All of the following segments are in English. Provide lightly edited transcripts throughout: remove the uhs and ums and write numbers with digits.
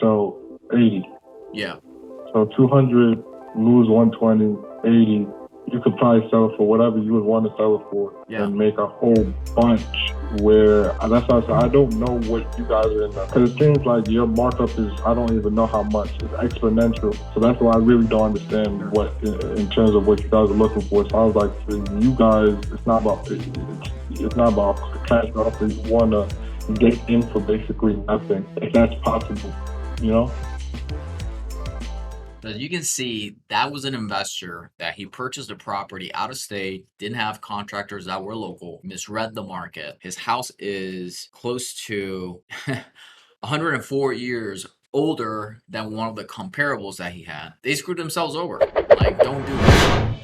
So 80. Yeah. So 200, lose 120, 80. You could probably sell it for whatever you would want to sell it for and make a whole bunch where that's why I said I don't know what you guys are in there. Because it seems like your markup is, I don't even know how much. It's exponential. So that's why I really don't understand what, in terms of what you guys are looking for. So I was like, for you guys, it's not about cash offer. You want to get in for basically nothing, if that's possible, you know? As you can see, that was an investor that he purchased a property out of state, didn't have contractors that were local, misread the market. His house is close to 104 years older than one of the comparables that he had. They screwed themselves over. Like, don't do that.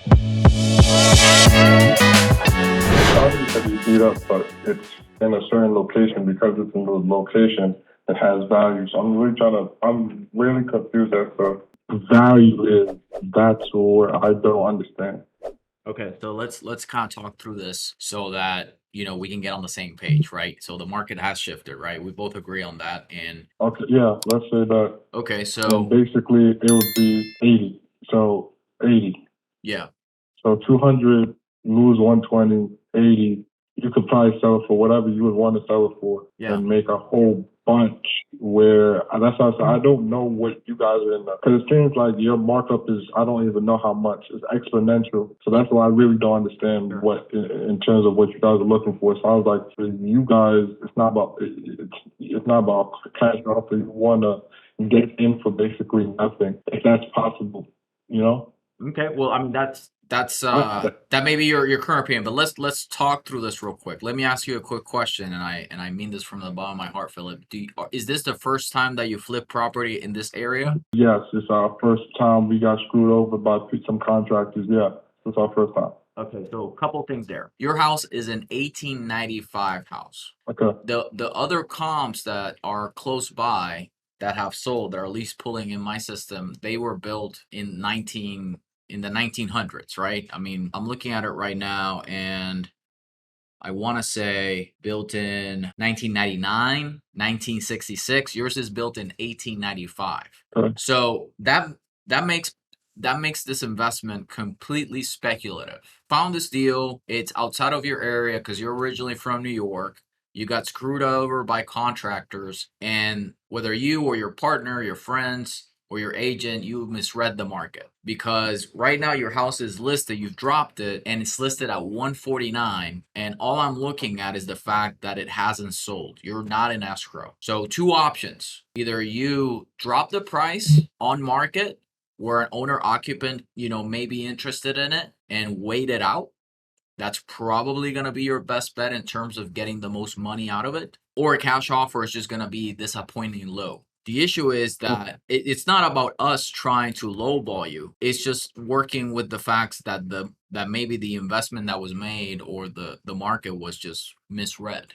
Property can be beat up, but it's in a certain location. Because it's in the location, it has value. So I'm really confused as to value is. That's where I don't understand. Okay, so let's kind of talk through this so that we can get on the same page, right? So the market has shifted, right? We both agree on that. And okay, yeah, let's say that. Okay, so basically it would be 80. So 80. Yeah. So 200, lose 120, 80. You could probably sell it for whatever you would want to sell it for and make a whole bunch where that's why I said I don't know what you guys are in there. Because it seems like your markup is, I don't even know how much. It's exponential. So that's why I really don't understand what, in terms of what you guys are looking for. So I was like, for you guys, it's not about cash offer. You want to get in for basically nothing, if that's possible, you know? Okay, well, I mean that's that may be your current opinion, but let's talk through this real quick. Let me ask you a quick question, and I mean this from the bottom of my heart, Philip. Is this the first time that you flip property in this area? Yes, it's our first time. We got screwed over by some contractors. Yeah, it's our first time. Okay, so a couple things there. Your house is an 1895 house. Okay. The other comps that are close by that have sold, that are at least pulling in my system, they were built in the 1900s, right? I mean, I'm looking at it right now, and I want to say built in 1999, 1966. Yours is built in 1895. Okay. So that makes this investment completely speculative. Found this deal. It's outside of your area because you're originally from New York. You got screwed over by contractors, and whether you or your partner, your friends, or your agent, you misread the market, because right now your house is listed, you've dropped it, and it's listed at 149, and all I'm looking at is the fact that it hasn't sold. You're not in escrow. So two options: either you drop the price on market where an owner occupant may be interested in it and wait it out. That's probably going to be your best bet in terms of getting the most money out of it. Or a cash offer is just going to be disappointing low. The issue is that it's not about us trying to lowball you. It's just working with the facts that that maybe the investment that was made or the market was just misread.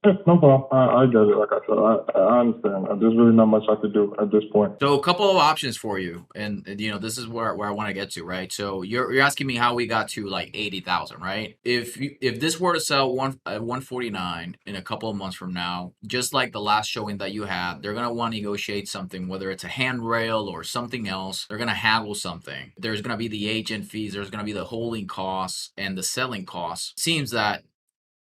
No problem. I get it. Like I said, I understand. There's really not much I could do at this point. So a couple of options for you, and this is where I want to get to, right? So you're asking me how we got to like 80,000, right? If this were to sell at 149 in a couple of months from now, just like the last showing that you had, they're gonna want to negotiate something, whether it's a handrail or something else. They're gonna haggle something. There's gonna be the agent fees. There's gonna be the holding costs and the selling costs. Seems that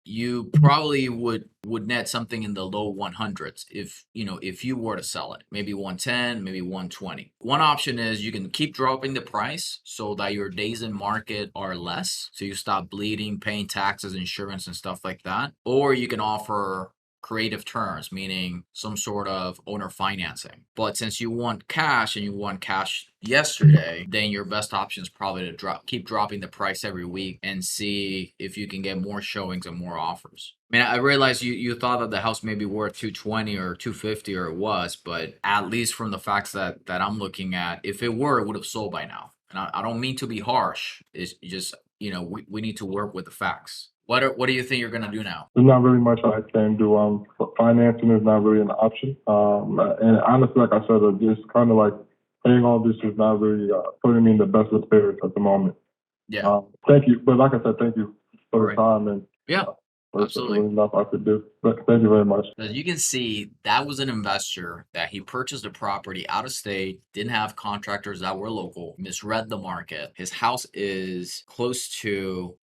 you probably would net something in the low 100s if you were to sell it, maybe 110, maybe 120. One option is you can keep dropping the price so that your days in market are less, so you stop bleeding, paying taxes, insurance, and stuff like that. Or you can offer creative terms, meaning some sort of owner financing. But since you want cash and you want cash yesterday, then your best option is probably to keep dropping the price every week and see if you can get more showings and more offers. I mean, I realize you thought that the house may be worth 220 or 250, or it was, but at least from the facts that I'm looking at, if it were, it would have sold by now. And I don't mean to be harsh. It's just, we need to work with the facts. What do you think you're gonna do now? There's not really much I can do. Financing is not really an option. And honestly, like I said, it's kind of like paying all this is not really putting me in the best of spirits at the moment. Yeah. Thank you, but like I said, thank you for the time and yeah. There's Absolutely. really enough I could do. But thank you very much. As you can see, that was an investor that he purchased a property out of state, didn't have contractors that were local, misread the market. His house is close to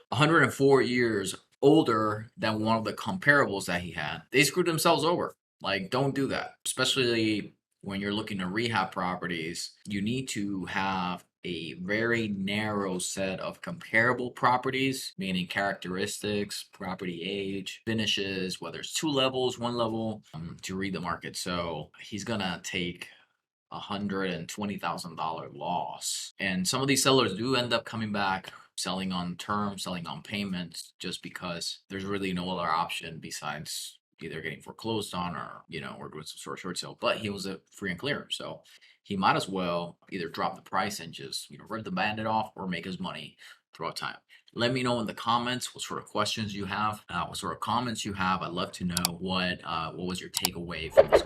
104 years older than one of the comparables that he had. They screwed themselves over. Like, don't do that, especially when you're looking to rehab properties. You need to have a very narrow set of comparable properties, meaning characteristics, property age, finishes, whether it's 2 levels, 1 level, to read the market. So he's gonna take $120,000 loss. And some of these sellers do end up coming back, selling on terms, selling on payments, just because there's really no other option besides either getting foreclosed on or, or doing some sort of short sale. But he was a free and clear. So he might as well either drop the price and just, rip the bandit off or make his money throughout time. Let me know in the comments what sort of questions you have, what sort of comments you have. I'd love to know what was your takeaway from this.